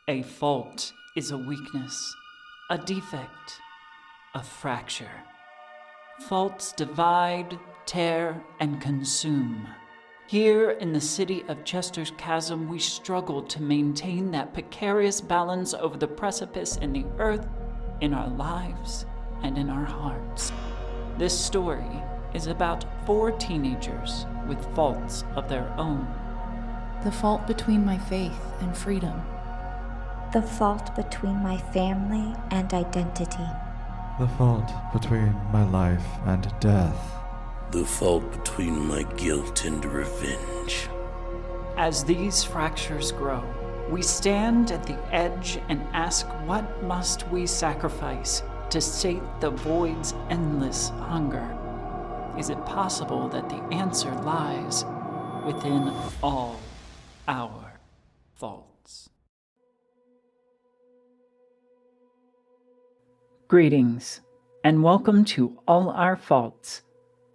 A fault is a weakness, a defect, a fracture. Faults divide, tear, and consume. Here in the city of Chester's Chasm, we struggle to maintain that precarious balance over the precipice in the earth, in our lives, and in our hearts. This story is about 4 teenagers with faults of their own. The fault between my faith and freedom. The fault between my family and identity. The fault between my life and death. The fault between my guilt and revenge. As these fractures grow, we stand at the edge and ask, what must we sacrifice to sate the void's endless hunger? Is it possible that the answer lies within all our faults? Greetings, and welcome to All Our Faults,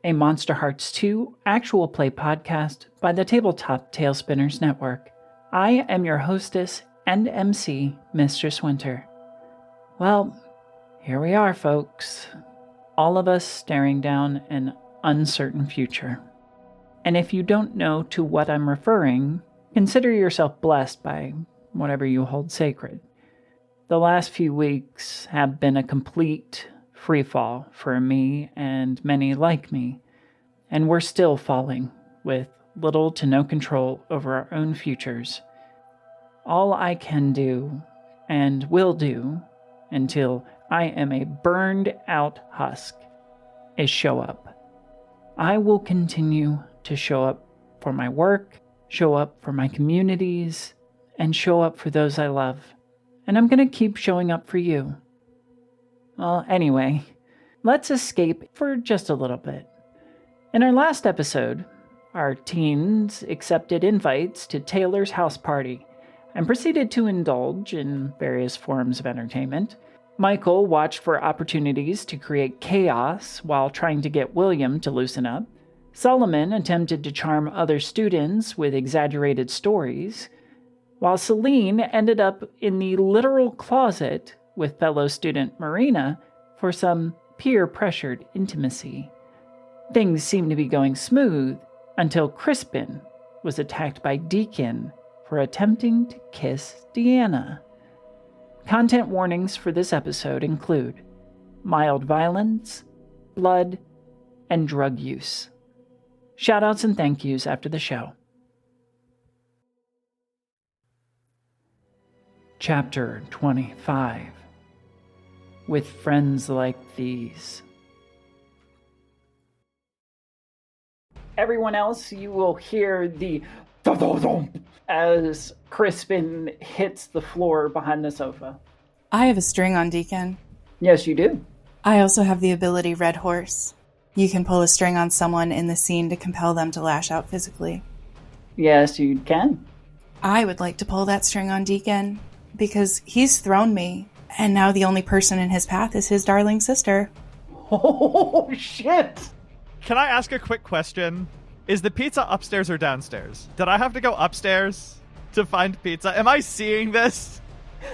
a Monster Hearts 2 actual play podcast by the Tabletop Talespinners network. I am your hostess and MC, Mistress Winter. Well, here we are, folks. All of us staring down an uncertain future. And if you don't know to what I'm referring, consider yourself blessed by whatever you hold sacred. The last few weeks have been a complete freefall for me and many like me, and we're still falling with little to no control over our own futures. All I can do, and will do, until I am a burned out husk, is show up. I will continue to show up for my work, show up for my communities, and show up for those I love. And I'm going to keep showing up for you. Well, anyway, let's escape for just a little bit. In our last episode, our teens accepted invites to Taylor's house party and proceeded to indulge in various forms of entertainment. Michael watched for opportunities to create chaos while trying to get William to loosen up. Solomon attempted to charm other students with exaggerated stories, while Saline ended up in the literal closet with fellow student Marina for some peer-pressured intimacy. Things seemed to be going smooth until Crispin was attacked by Deacon for attempting to kiss Deanna. Content warnings for this episode include mild violence, blood, and drug use. Shoutouts and thank yous after the show. Chapter 25. With friends like these. Everyone else, you will hear the thump as Crispin hits the floor behind the sofa. I have a string on Deacon. Yes, you do. I also have the ability Red Horse. You can pull a string on someone in the scene to compel them to lash out physically. Yes, you can. I would like to pull that string on Deacon, because he's thrown me, and now the only person in his path is his darling sister. Oh, shit! Can I ask a quick question? Is the pizza upstairs or downstairs? Did I have to go upstairs to find pizza? Am I seeing this?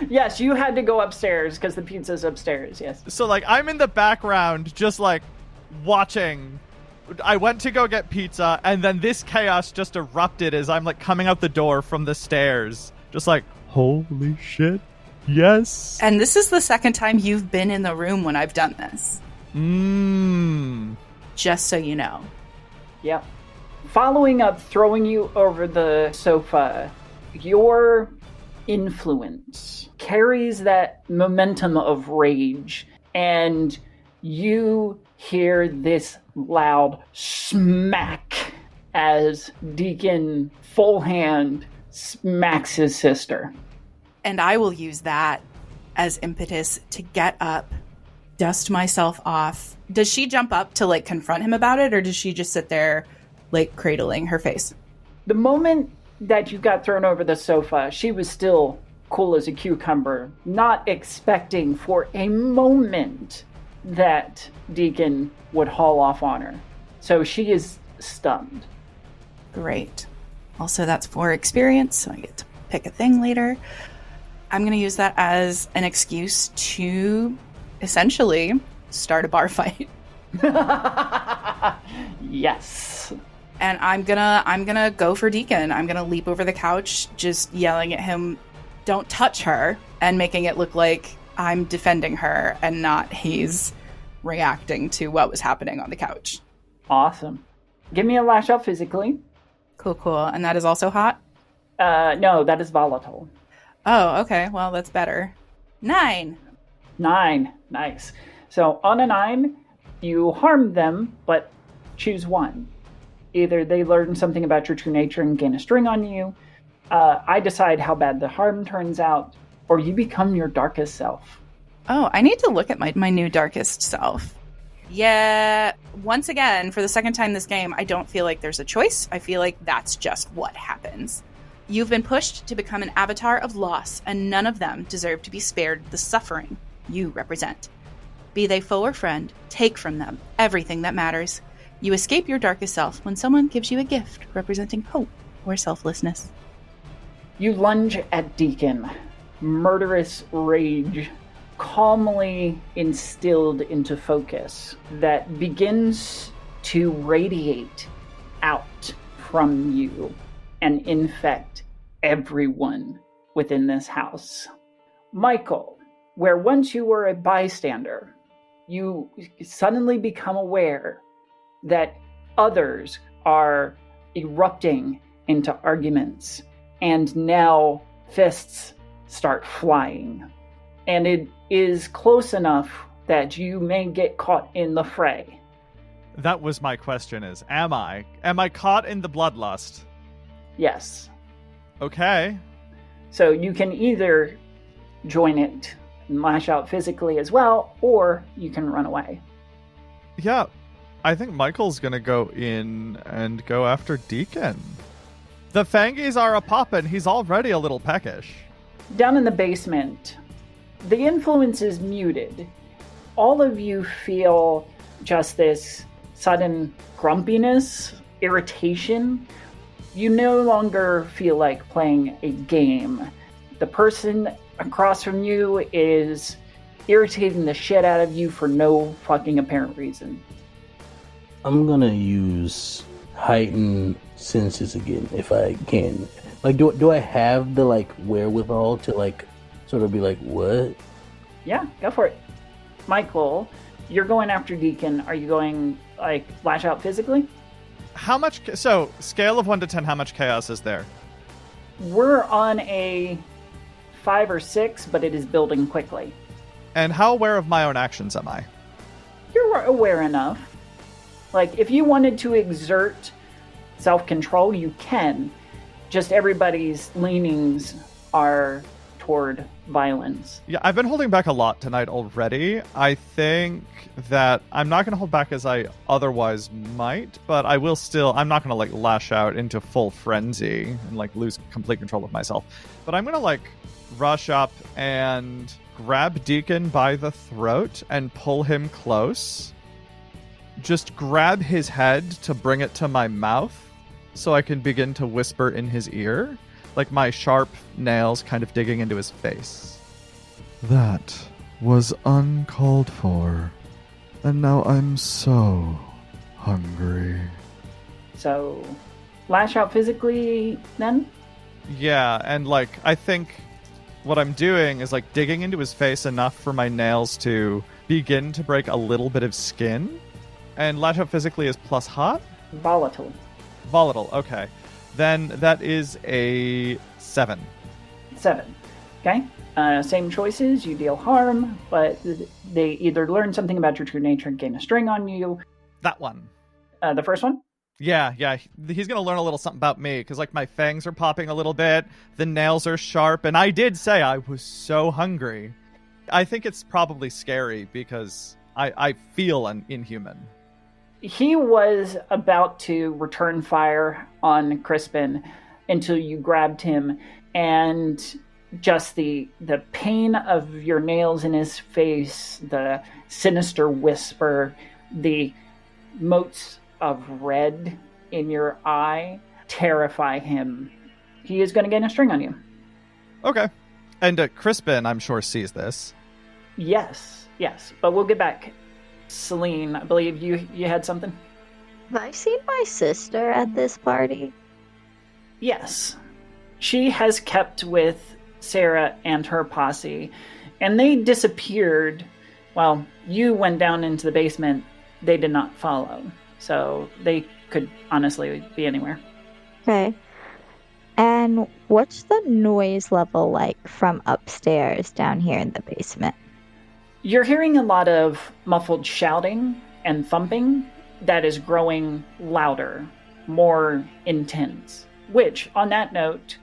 Yes, you had to go upstairs because the pizza's upstairs, yes. So, I'm in the background just, watching. I went to go get pizza, and then this chaos just erupted as I'm, coming out the door from the stairs. Just holy shit. Yes. And this is the second time you've been in the room when I've done this. Just so you know. Yep. Following up, throwing you over the sofa, your influence carries that momentum of rage, and you hear this loud smack as Deacon full hand smacks his sister. And I will use that as impetus to get up, dust myself off. Does she jump up to confront him about it, or does she just sit there cradling her face? The moment that you got thrown over the sofa, she was still cool as a cucumber, not expecting for a moment that Deacon would haul off on her. So she is stunned. Great. Also, that's 4 experience, so I get to pick a thing later. I'm going to use that as an excuse to essentially start a bar fight. Yes. And I'm gonna go for Deacon. I'm gonna leap over the couch, just yelling at him, "Don't touch her," and making it look like I'm defending her and not he's reacting to what was happening on the couch. Awesome. Give me a lash out physically. Cool. And that is also hot? No, that is volatile. Oh, okay. Well, that's better. 9. 9. Nice. So on a 9, you harm them, but choose one. Either they learn something about your true nature and gain a string on you, I decide how bad the harm turns out, or you become your darkest self. Oh, I need to look at my new darkest self. Yeah, once again, for the second time this game, I don't feel like there's a choice. I feel like that's just what happens. You've been pushed to become an avatar of loss, and none of them deserve to be spared the suffering you represent. Be they foe or friend, take from them everything that matters. You escape your darkest self when someone gives you a gift representing hope or selflessness. You lunge at Deacon, murderous rage calmly instilled into focus that begins to radiate out from you and infect everyone within this house. Michael, where once you were a bystander, you suddenly become aware that others are erupting into arguments, and now fists start flying. And it is close enough that you may get caught in the fray. That was my question is, am I caught in the bloodlust? Yes. Okay. So you can either join it and lash out physically as well, or you can run away. Yeah, I think Michael's gonna go in and go after Deacon. The fangies are a-poppin', he's already a little peckish. Down in the basement, the influence is muted. All of you feel just this sudden grumpiness, irritation. You no longer feel like playing a game. The person across from you is irritating the shit out of you for no fucking apparent reason. I'm gonna use heightened senses again if I can. Like, do I have the wherewithal to sort of be like, what? Yeah, go for it. Michael, you're going after Deacon. Are you going lash out physically? How much? So scale of 1 to 10, how much chaos is there? We're on a 5 or 6, but it is building quickly. And how aware of my own actions am I? You're aware enough. If you wanted to exert self-control, you can. Just everybody's leanings are toward violence. Yeah, I've been holding back a lot tonight already. I think that I'm not going to hold back as I otherwise might, but I will still, I'm not going to lash out into full frenzy and lose complete control of myself. But I'm going to rush up and grab Deacon by the throat and pull him close. Just grab his head to bring it to my mouth so I can begin to whisper in his ear, my sharp nails kind of digging into his face. That was uncalled for. And now I'm so hungry. So, lash out physically then? Yeah, and I think what I'm doing is digging into his face enough for my nails to begin to break a little bit of skin. And lash out physically is plus hot? Volatile, okay. Then that is a 7. 7. Okay. Same choices. You deal harm, but they either learn something about your true nature and gain a string on you. That one. The first one? Yeah. He's going to learn a little something about me, because my fangs are popping a little bit, the nails are sharp, and I did say I was so hungry. I think it's probably scary, because I feel an inhuman. He was about to return fire on Crispin until you grabbed him, and just the pain of your nails in his face, the sinister whisper, the motes of red in your eye terrify him. He is going to gain a string on you. Okay. And Crispin, I'm sure, sees this. Yes. But we'll get back. Saline, I believe you had something? Have I seen my sister at this party? Yes. She has kept with Sarah and her posse, and they disappeared. Well, you went down into the basement. They did not follow. So they could honestly be anywhere. Okay. And what's the noise level like from upstairs down here in the basement? You're hearing a lot of muffled shouting and thumping that is growing louder, more intense. Which, on that note,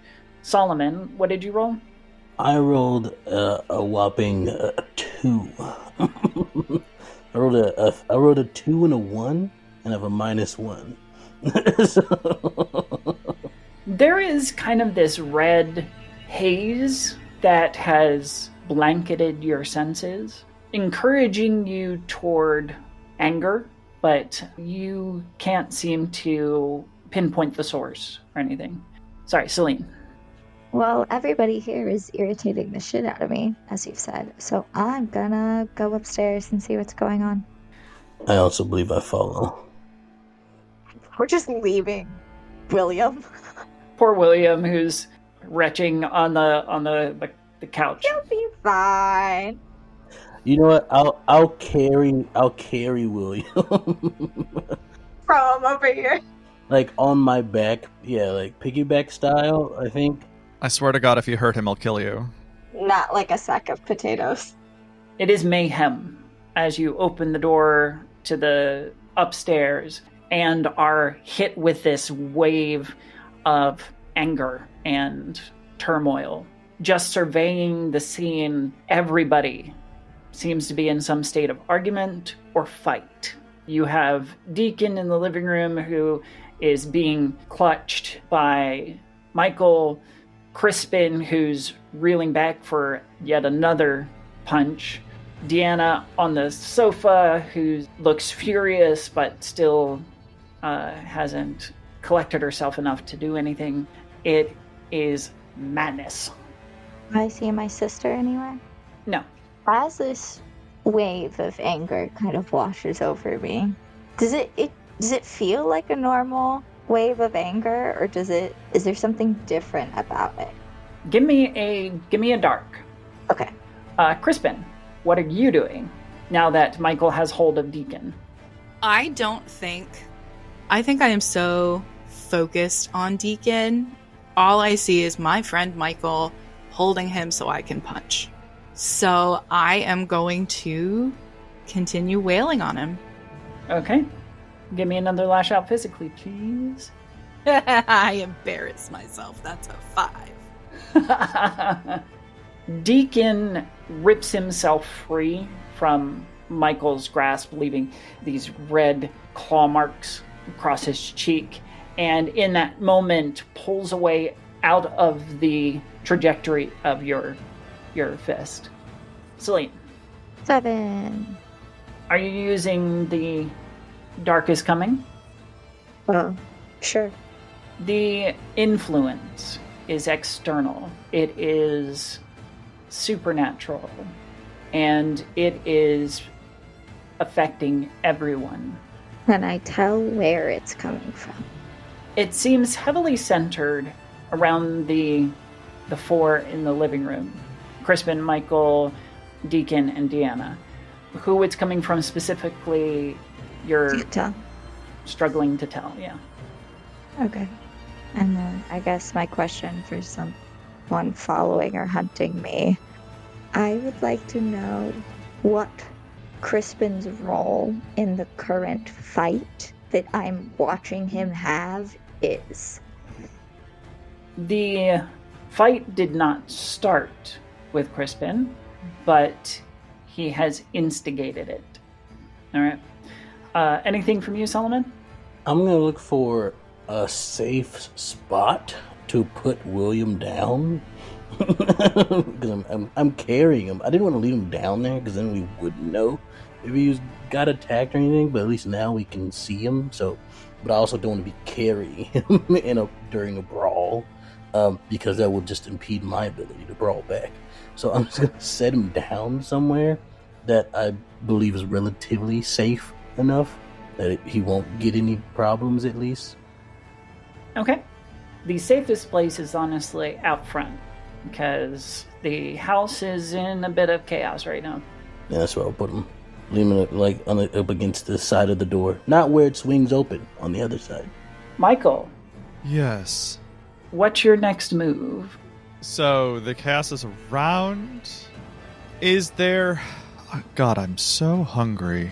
Solomon, what did you roll? I rolled a whopping 2. I rolled a 2 and a 1, and I have a -1. So... There is kind of this red haze that has blanketed your senses, encouraging you toward anger, but you can't seem to pinpoint the source or anything. Sorry, Saline. Well, everybody here is irritating the shit out of me, as you've said, so I'm gonna go upstairs and see what's going on. I also believe I follow. We're just leaving William. Poor William, who's retching on the couch. He'll be fine. You know what? I'll carry William. From over here. Like on my back, yeah, like piggyback style, I think. I swear to God, if you hurt him, I'll kill you. Not like a sack of potatoes. It is mayhem as you open the door to the upstairs and are hit with this wave of anger and turmoil. Just surveying the scene, everybody seems to be in some state of argument or fight. You have Deacon in the living room who is being clutched by Michael, Crispin, who's reeling back for yet another punch, Deanna on the sofa, who looks furious but still hasn't collected herself enough to do anything. It is madness. Do I see my sister anywhere? No. As this wave of anger kind of washes over me, does it feel like a normal wave of anger, or is there something different about it? Give me a dark. Okay. Crispin, what are you doing now that Michael has hold of Deacon? I think I am so focused on Deacon. All I see is my friend Michael holding him so I can punch. So I am going to continue wailing on him. Okay. Give me another lash out physically, please. I embarrass myself. That's a 5. Deacon rips himself free from Michael's grasp, leaving these red claw marks across his cheek, and in that moment pulls away out of the trajectory of your fist. Saline. 7. Are you using the dark is coming? Sure. The influence is external. It is supernatural. And it is affecting everyone. Can I tell where it's coming from? It seems heavily centered around the 4 in the living room. Crispin, Michael, Deacon, and Deanna. Who it's coming from specifically, you're struggling to tell, yeah. Okay. And then I guess my question for someone following or hunting me, I would like to know what Crispin's role in the current fight that I'm watching him have is. The fight did not start with Crispin, but he has instigated it. All right. Anything from you, Solomon? I'm going to look for a safe spot to put William down. Because I'm carrying him. I didn't want to leave him down there because then we wouldn't know if he got attacked or anything. But at least now we can see him. So, but I also don't want to be carrying him during a brawl. because that will just impede my ability to brawl back. So I'm just going to set him down somewhere that I believe is relatively safe enough that he won't get any problems, at least. Okay. The safest place is honestly out front, because the house is in a bit of chaos right now. Yeah, that's where I'll put him. Leave him up against the side of the door. Not where it swings open, on the other side. Michael. Yes. What's your next move? So the chaos is around. Is there... Oh, God, I'm so hungry.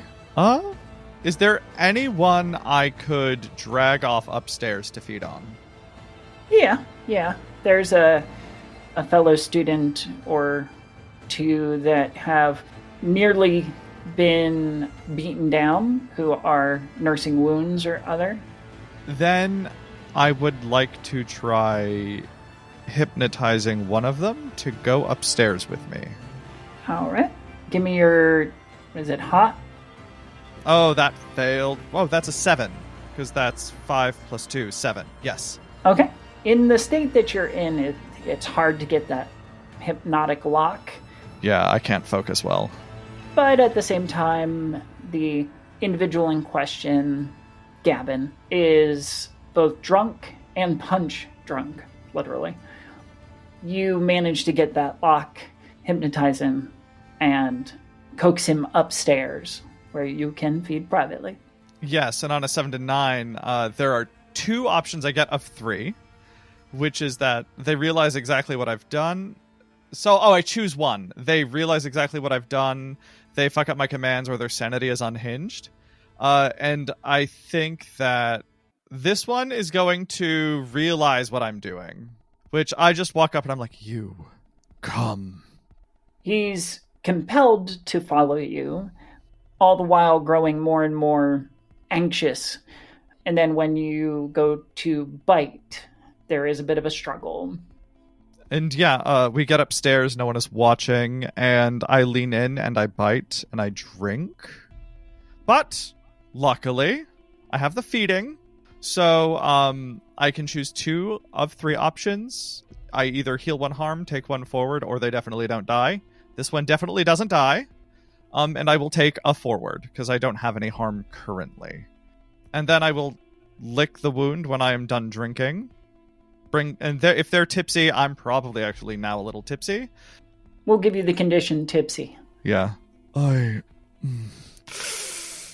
Is there anyone I could drag off upstairs to feed on? Yeah. There's a fellow student or two that have nearly been beaten down who are nursing wounds or other. Then I would like to try hypnotizing one of them to go upstairs with me. All right. Give me your... Is it hot? Oh, that failed. Whoa, that's a 7. Because that's 5 plus 2, 7. Yes. Okay. In the state that you're in, it's hard to get that hypnotic lock. Yeah, I can't focus well. But at the same time, the individual in question, Gavin, is both drunk and punch drunk, literally. You manage to get that lock, hypnotize him, and coax him upstairs where you can feed privately. Yes, and on a 7 to 9, there are 2 options I get of 3, which is that they realize exactly what I've done. So, I choose 1. They realize exactly what I've done. They fuck up my commands, or their sanity is unhinged. And I think that this one is going to realize what I'm doing, which I just walk up and I'm like, you, come. He's compelled to follow you, all the while growing more and more anxious. And then when you go to bite, there is a bit of a struggle. And yeah, we get upstairs, no one is watching, and I lean in and I bite and I drink. But luckily, I have the feeding, so I can choose 2 of 3 options. I either heal 1 harm, take 1 forward, or they definitely don't die. This one definitely doesn't die. And I will take a forward, because I don't have any harm currently. And then I will lick the wound when I am done drinking. If they're tipsy, I'm probably actually now a little tipsy. We'll give you the condition tipsy. Yeah. I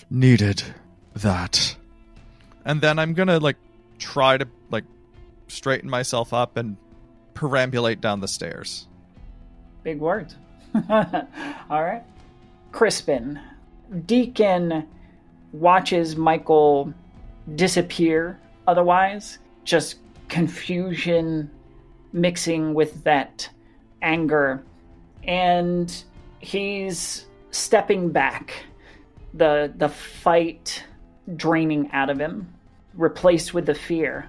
needed that. And then I'm gonna, try to, straighten myself up and perambulate down the stairs. Big words. All right. Crispin. Deacon watches Michael disappear otherwise. Just confusion mixing with that anger. And he's stepping back. The fight draining out of him, replaced with the fear.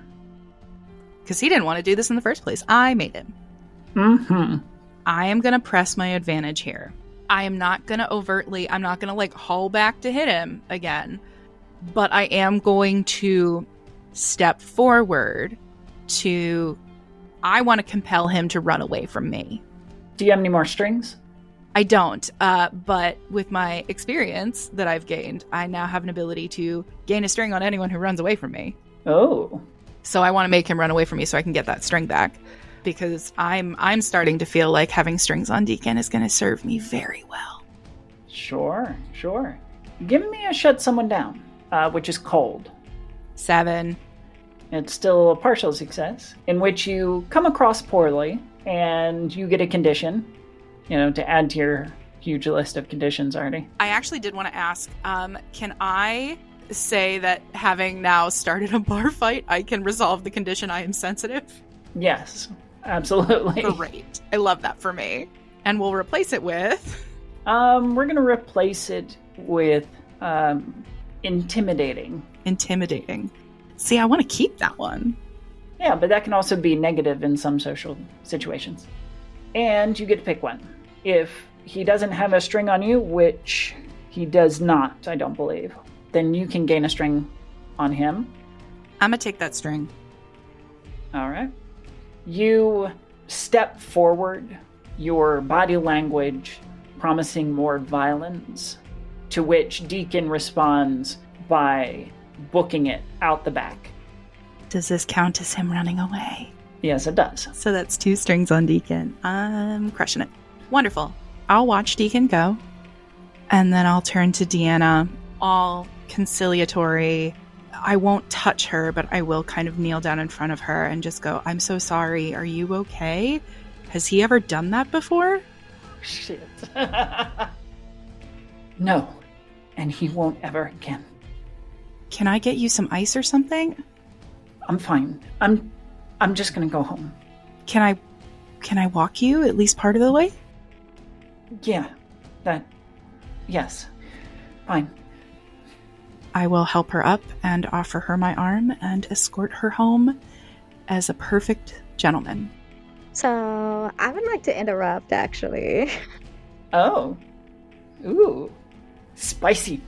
Because he didn't want to do this in the first place. I made him. Mm-hmm. I am going to press my advantage here. I am not going to I'm not going to haul back to hit him again. But I am going to step forward I want to compel him to run away from me. Do you have any more strings? I don't, but with my experience that I've gained, I now have an ability to gain a string on anyone who runs away from me. Oh. So I want to make him run away from me so I can get that string back. Because I'm starting to feel like having strings on Deacon is going to serve me very well. Sure. Give me a shut someone down, which is cold. 7. It's still a partial success, in which you come across poorly, and you get a condition, to add to your huge list of conditions already. I actually did want to ask, can I say that having now started a bar fight, I can resolve the condition I am sensitive? Yes, absolutely. Great. I love that for me. And we'll replace it with... we're going to replace it with intimidating. Intimidating. See, I want to keep that one. Yeah, but that can also be negative in some social situations. And you get to pick one. If he doesn't have a string on you, which he does not, I don't believe, then you can gain a string on him. I'm going to take that string. All right. You step forward, your body language promising more violence, to which Deacon responds by booking it out the back. Does this count as him running away? Yes, it does. So that's 2 strings on Deacon. I'm crushing it. Wonderful. I'll watch Deacon go, and then I'll turn to Deanna, all conciliatory. I won't touch her, but I will kind of kneel down in front of her and just go, I'm so sorry. Are you okay? Has he ever done that before? Shit. No, and he won't ever again. Can I get you some ice or something? I'm fine. I'm just gonna go home. Can I walk you at least part of the way? Yeah, yes. Fine. I will help her up and offer her my arm and escort her home as a perfect gentleman. So, I would like to interrupt, actually. Oh. Ooh. Spicy.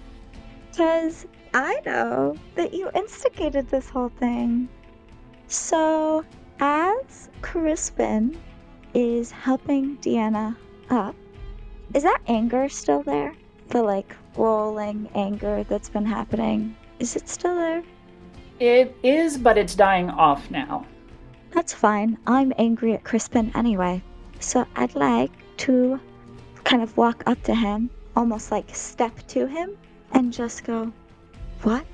Because I know that you instigated this whole thing. So, as Crispin is helping Deanna up, is that anger still there? The, rolling anger that's been happening. Is it still there? It is, but it's dying off now. That's fine. I'm angry at Crispin anyway. So I'd like to kind of walk up to him, almost step to him, and just go, what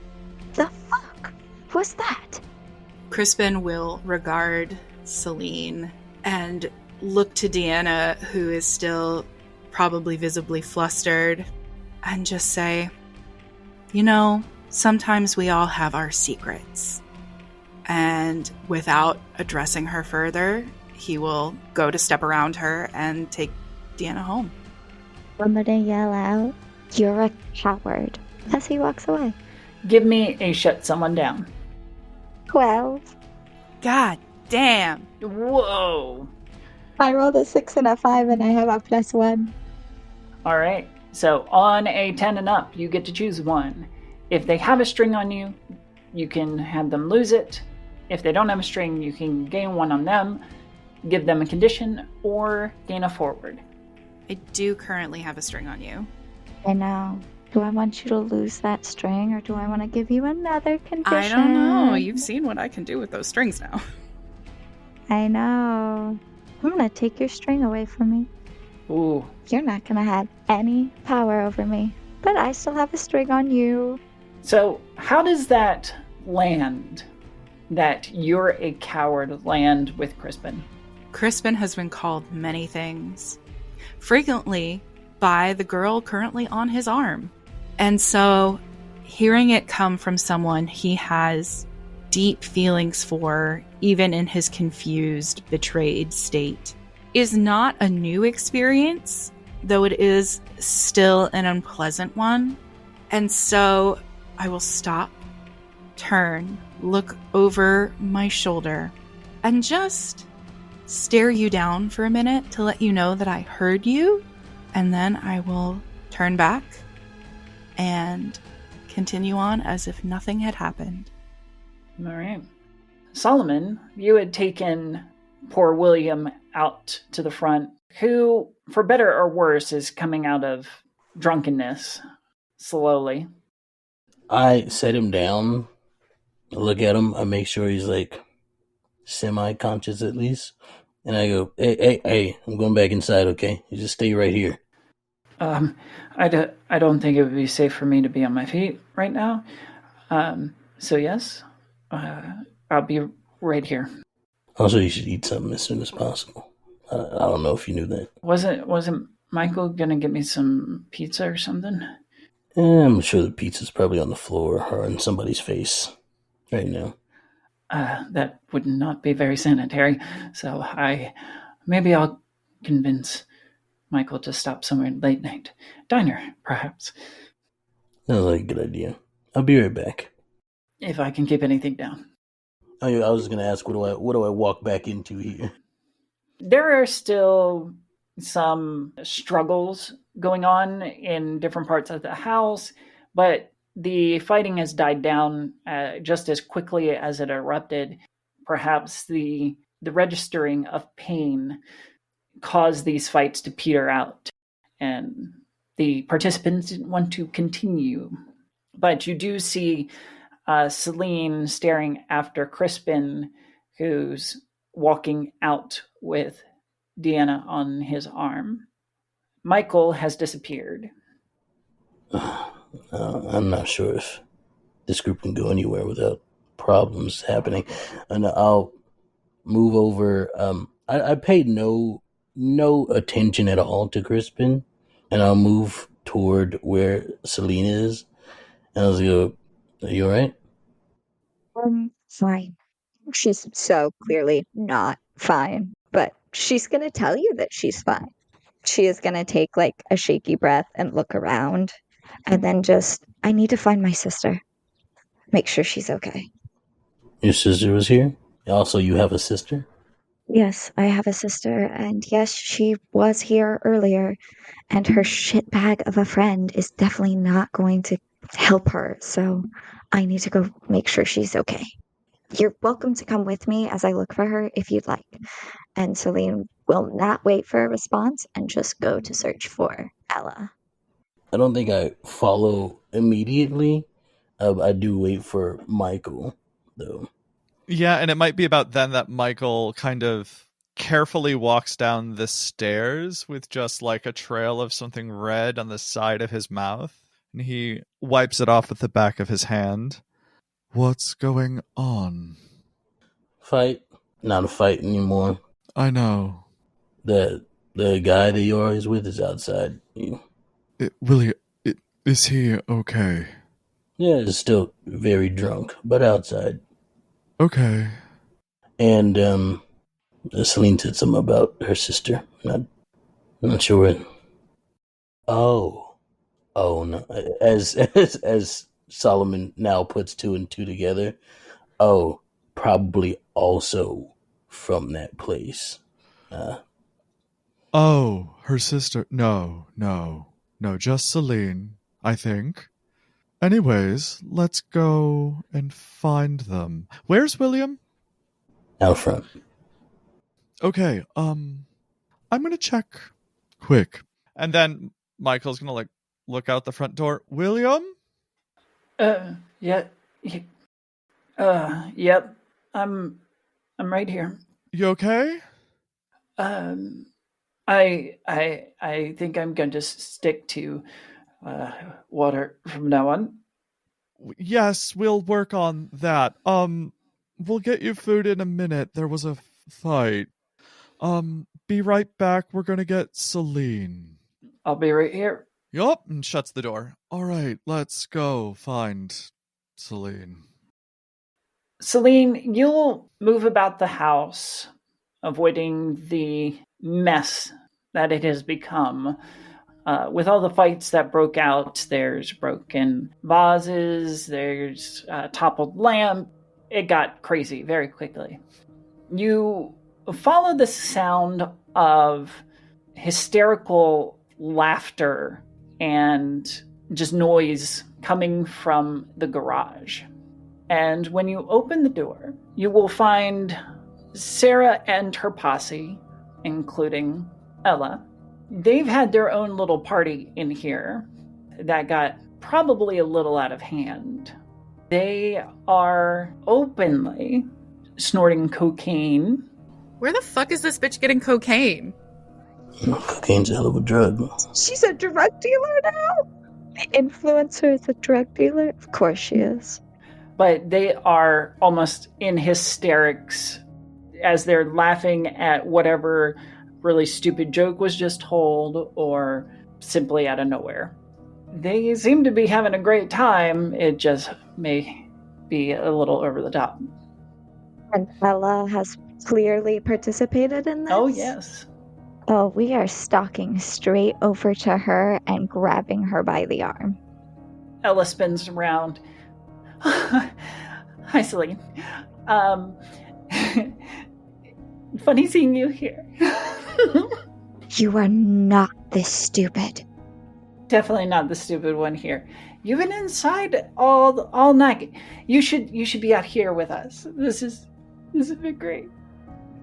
the fuck was that? Crispin will regard Saline and look to Deanna, who is still probably visibly flustered, and just say, sometimes we all have our secrets. And without addressing her further, he will go to step around her and take Deanna home. I'm gonna yell out, you're a coward, as he walks away. Give me a shut someone down. 12. God damn. Whoa. I rolled a 6 and a 5 and I have a +1. All right. So on a 10 and up, you get to choose one. If they have a string on you, you can have them lose it. If they don't have a string, you can gain one on them, give them a condition, or gain a forward. I do currently have a string on you. I know. Do I want you to lose that string, or do I want to give you another condition? I don't know. You've seen what I can do with those strings now. I know. I'm gonna take your string away from me. Ooh. You're not gonna have any power over me, but I still have a string on you. So how does that land, that you're a coward, land with Crispin? Crispin has been called many things, frequently by the girl currently on his arm. And so hearing it come from someone he has deep feelings for, even in his confused, betrayed state, is not a new experience, though it is still an unpleasant one. And so I will stop, turn, look over my shoulder, and just stare you down for a minute to let you know that I heard you, and then I will turn back and continue on as if nothing had happened. All right. Solomon, you had taken poor William out to the front, who, for better or worse, is coming out of drunkenness slowly. I set him down, I look at him, I make sure he's semi-conscious at least, and I go, hey, I'm going back inside, okay? You just stay right here. I don't think it would be safe for me to be on my feet right now. So yes, I'll be right here. Also, you should eat something as soon as possible. I don't know if you knew that. Wasn't Michael gonna get me some pizza or something? I'm sure the pizza's probably on the floor or on somebody's face right now. That would not be very sanitary. So maybe I'll convince Michael to stop somewhere late night diner, perhaps. Sounds like a good idea. I'll be right back. If I can keep anything down. I was going to ask, what do I walk back into here? There are still some struggles going on in different parts of the house, but the fighting has died down just as quickly as it erupted. Perhaps the the registering of pain caused these fights to peter out, and the participants didn't want to continue. But you do see Saline staring after Crispin, who's walking out with Deanna on his arm. Michael has disappeared. I'm not sure if this group can go anywhere without problems happening. And I'll move over. I paid no attention at all to Crispin, and I'll move toward where Saline is. And I was go, "Are you all right?" Fine. She's so clearly not fine, but she's gonna tell you that she's fine. She is gonna take like a shaky breath and look around, and then I need to find my sister. Make sure she's okay. Your sister was here? Also, you have a sister? Yes, I have a sister, and yes, she was here earlier, and her shitbag of a friend is definitely not going to help her, so I need to go make sure she's okay. You're welcome to come with me as I look for her if you'd like. And Saline will not wait for a response and just go to search for Ella. I don't think I follow immediately. I do wait for Michael, though. Yeah, and it might be about then that Michael kind of carefully walks down the stairs with just like a trail of something red on the side of his mouth. And he wipes it off with the back of his hand. What's going on? Fight? Not a fight anymore. I know. The guy that you're always with is outside. Is he okay? Yeah, he's still very drunk, but outside. Okay. And Saline said something about her sister. I'm not sure what. Oh no. As Solomon now puts 2 and 2 together. Oh, probably also from that place. Oh, her sister. No, just Saline, I think. Anyways, let's go and find them. Where's William? Out front. Okay, I'm gonna check quick. And then Michael's gonna like look out the front door. William? Yep. I'm right here. You okay? I think I'm going to stick to water from now on. Yes, we'll work on that. We'll get you food in a minute. There was a fight. Be right back. We're gonna get Saline. I'll be right here. Yup, and shuts the door. All right, let's go find Saline. Saline, you'll move about the house, avoiding the mess that it has become. With all the fights that broke out, there's broken vases, there's a toppled lamp. It got crazy very quickly. You follow the sound of hysterical laughter and just noise coming from the garage. And when you open the door, you will find Sarah and her posse, including Ella. They've had their own little party in here that got probably a little out of hand. They are openly snorting cocaine. Where the fuck is this bitch getting cocaine? Cocaine's a hell of a drug. She's a drug dealer now? The influencer is a drug dealer? Of course she is. But they are almost in hysterics as they're laughing at whatever really stupid joke was just told or simply out of nowhere. They seem to be having a great time. It just may be a little over the top. And Ella has clearly participated in this? Oh, yes. Oh, we are stalking straight over to her and grabbing her by the arm. Ella spins around. Hi, Saline. Funny seeing you here. You are not this stupid. Definitely not the stupid one here. You've been inside all night. You should be out here with us. This has been great.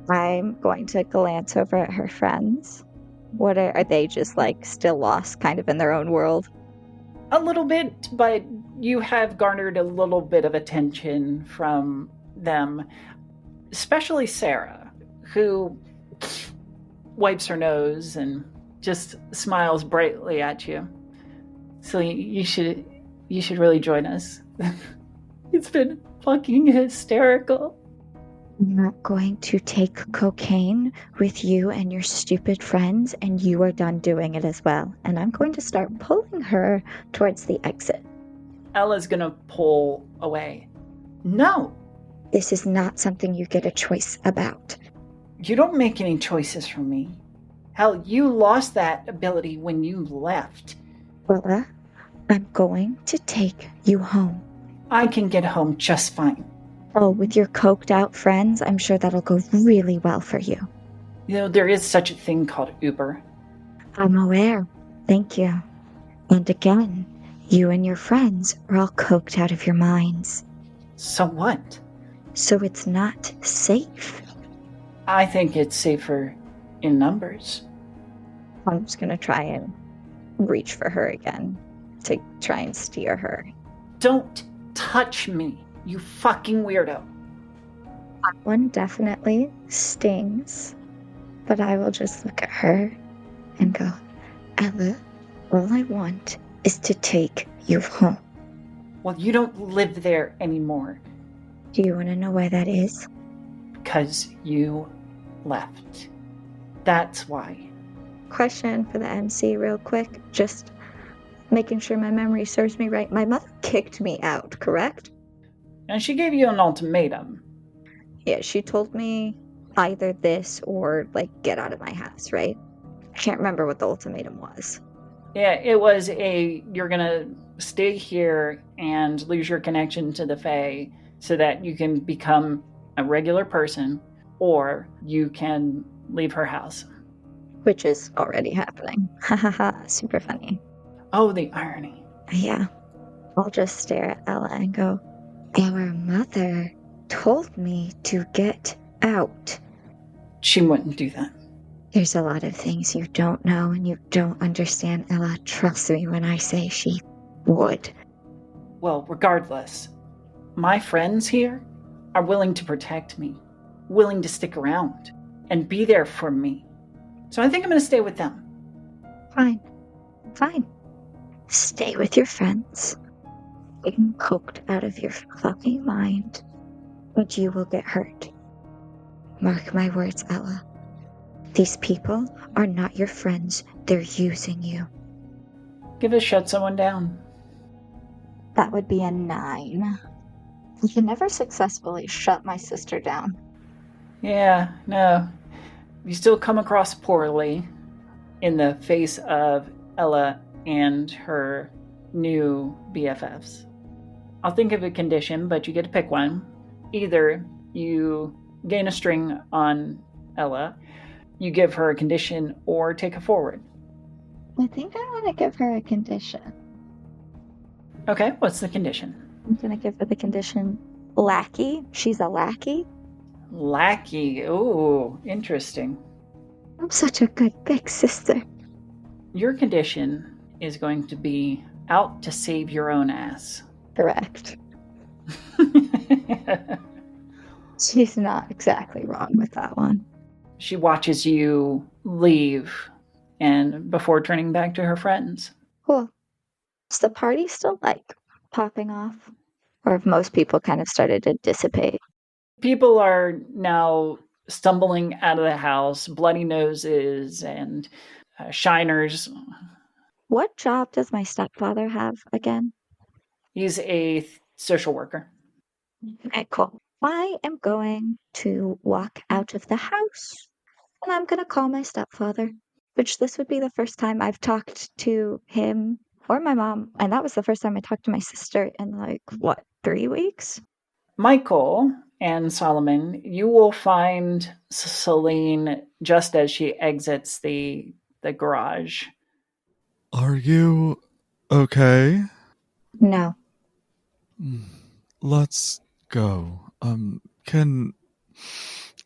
I'm going to glance over at her friends. What are they just like still lost kind of in their own world? A little bit, but you have garnered a little bit of attention from them, especially Sarah, who wipes her nose and just smiles brightly at you. So you should really join us. It's been fucking hysterical. I'm not going to take cocaine with you and your stupid friends, and you are done doing it as well. And I'm going to start pulling her towards the exit. Ella's gonna pull away. No, This is not something you get a choice about. you don't make any choices for me. Hell, you lost that ability when you left. Willa, I'm going to take you home. I can get home just fine. Oh, with your coked out friends, I'm sure that'll go really well for you. You know, there is such a thing called Uber. I'm aware. Thank you. And again, you and your friends are all coked out of your minds. So what? So it's not safe. I think it's safer in numbers. I'm just going to try and reach for her again to try and steer her. Don't touch me, you fucking weirdo. That one definitely stings, but I will just look at her and go, Ella, all I want is to take you home. Well, you don't live there anymore Do you want to know why that is? because you left. That's why. Question for the MC real quick, just making sure my memory serves me right. My mother kicked me out, correct? And she gave you an ultimatum. Yeah, she told me either this or, like, get out of my house, right? I can't remember what the ultimatum was. Yeah, it was you're gonna stay here and lose your connection to the Fae so that you can become a regular person, or you can leave her house. Which is already happening. Ha ha ha, super funny. Oh, the irony. Yeah. I'll just stare at Ella and go, our mother told me to get out. She wouldn't do that. There's a lot of things you don't know and you don't understand, Ella. Trust me when I say she would. Well, regardless, my friends here are willing to protect me, willing to stick around and be there for me. So I think I'm going to stay with them. Fine. Fine. Stay with your friends. Getting coked out of your fucking mind. But you will get hurt. Mark my words, Ella. These people are not your friends. They're using you. Give us shut someone down. That would be a 9. I can never successfully shut my sister down. Yeah, no. You still come across poorly in the face of Ella and her new BFFs. I'll think of a condition, but you get to pick one. Either you gain a string on Ella, you give her a condition, or take a forward. I think I want to give her a condition. Okay, what's the condition? I'm going to give her the condition lackey. She's a lackey. Lackey. Ooh, interesting. I'm such a good big sister. Your condition is going to be out to save your own ass. Correct. She's not exactly wrong with that one. She watches you leave and before turning back to her friends. Cool. Is the party still, like, popping off? Or have most people kind of started to dissipate? People are now stumbling out of the house, bloody noses and shiners. What job does my stepfather have again? He's a social worker. Okay, cool. I am going to walk out of the house and I'm going to call my stepfather, which this would be the first time I've talked to him or my mom. And that was the first time I talked to my sister in, like, what, 3 weeks? Michael and Solomon, you will find Saline just as she exits the garage. Are you okay? No. Let's go. Can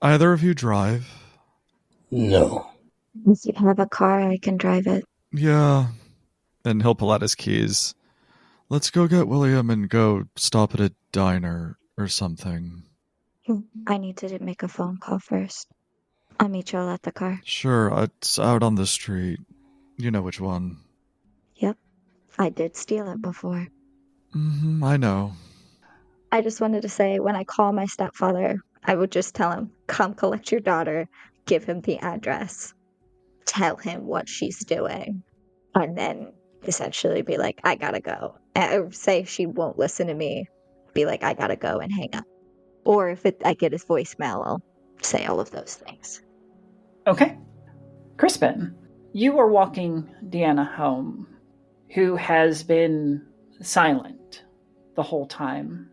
Either of you drive? No. If you have a car, I can drive it. Yeah. And he'll pull out his keys. Let's go get William and go stop at a diner or something. I need to make a phone call first. I'll meet y'all at the car. Sure, it's out on the street. You know which one. Yep. I did steal it before. I know. I just wanted to say, when I call my stepfather, I would just tell him, come collect your daughter, give him the address, tell him what she's doing, and then essentially be like, I gotta go. Or say she won't listen to me, be like, I gotta go and hang up. Or if I get his voicemail, I'll say all of those things. Okay. Crispin, you are walking Deanna home, who has been silent the whole time.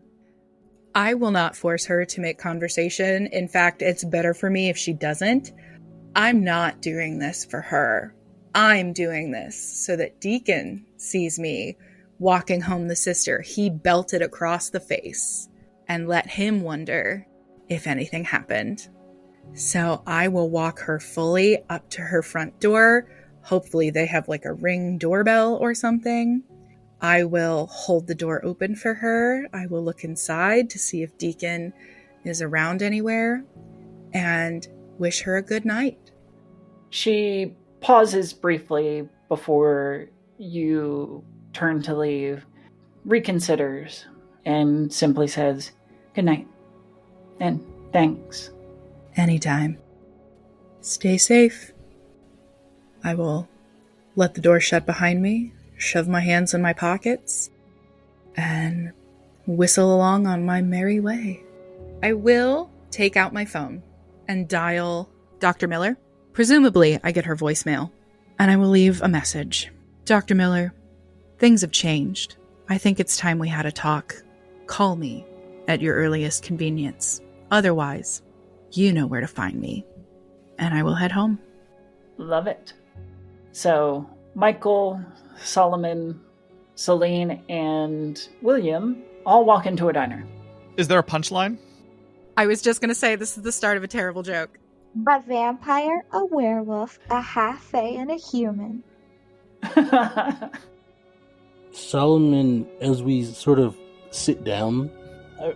I will not force her to make conversation. In fact, it's better for me if she doesn't. I'm not doing this for her. I'm doing this so that Deacon sees me walking home the sister he belted across the face and let him wonder if anything happened. So I will walk her fully up to her front door. Hopefully they have like a Ring doorbell or something. I will hold the door open for her. I will look inside to see if Deacon is around anywhere and wish her a good night. She pauses briefly before you turn to leave, reconsiders, and simply says, good night, and thanks. Anytime. Stay safe. I will let the door shut behind me, shove my hands in my pockets, and whistle along on my merry way. I will take out my phone and dial Dr. Miller. Presumably, I get her voicemail, and I will leave a message. Dr. Miller, things have changed. I think it's time we had a talk. Call me at your earliest convenience. Otherwise, you know where to find me. And I will head home. Love it. So, Michael, Solomon, Saline, and William all walk into a diner. Is there a punchline? I was just going to say this is the start of a terrible joke. A vampire, a werewolf, a half-fae, and a human. Solomon, as we sort of sit down,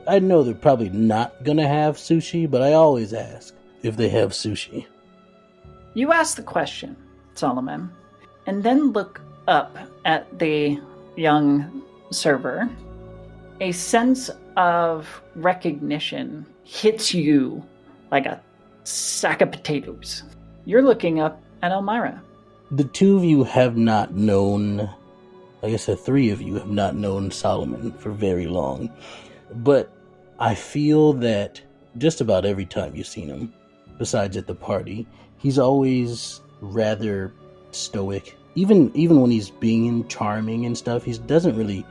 I know they're probably not gonna have sushi, but I always ask if they have sushi. You ask the question, Solomon, and then look up at the young server. A sense of recognition hits you like a sack of potatoes. You're looking up at Elmira. The two of you have not known, I guess the three of you have not known Solomon for very long. But I feel that just about every time you've seen him, besides at the party, he's always rather stoic. Even when he's being charming and stuff, he doesn't really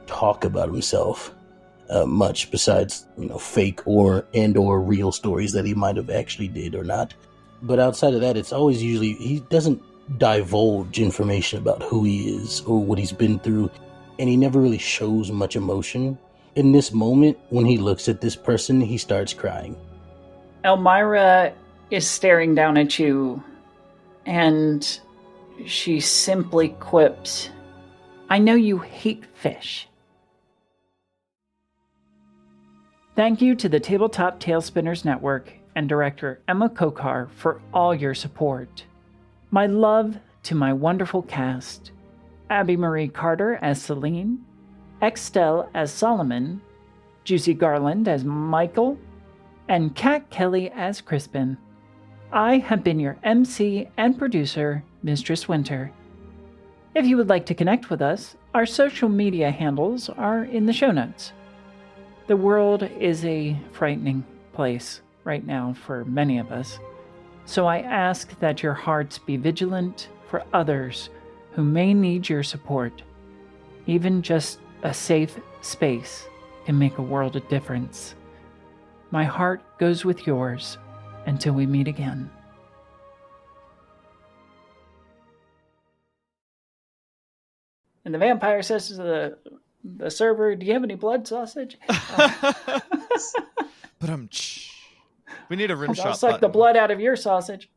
talk about himself much besides, fake or real stories that he might have actually did or not. But outside of that, it's always usually, he doesn't divulge information about who he is or what he's been through, and he never really shows much emotion. In this moment, when he looks at this person, he starts crying. Elmira is staring down at you, and she simply quips, I know you hate fish. Thank you to the Tabletop Talespinners Network and director Emma Kocar for all your support. My love to my wonderful cast, Abby Marie Carter as Saline, Extell as Solomon, Juicy Garland as Michael, and Kat Kelly as Crispin. I have been your MC and producer, Mistress Winter. If you would like to connect with us, our social media handles are in the show notes. The world is a frightening place right now for many of us, so I ask that your hearts be vigilant for others who may need your support. Even just a safe space can make a world of difference. My heart goes with yours until we meet again. And the vampire says to the server, do you have any blood sausage? But We need a rim shot I'll suck the button. blood out of your sausage.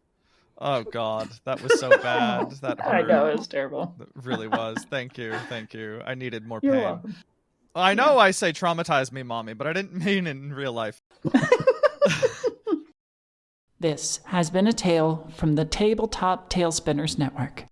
Oh God, that was so bad. That hurt. I know, it was terrible. It really was. Thank you. I needed more You're pain. welcome. I know I say traumatize me, mommy, but I didn't mean in real life. This has been a tale from the Tabletop Talespinners Network.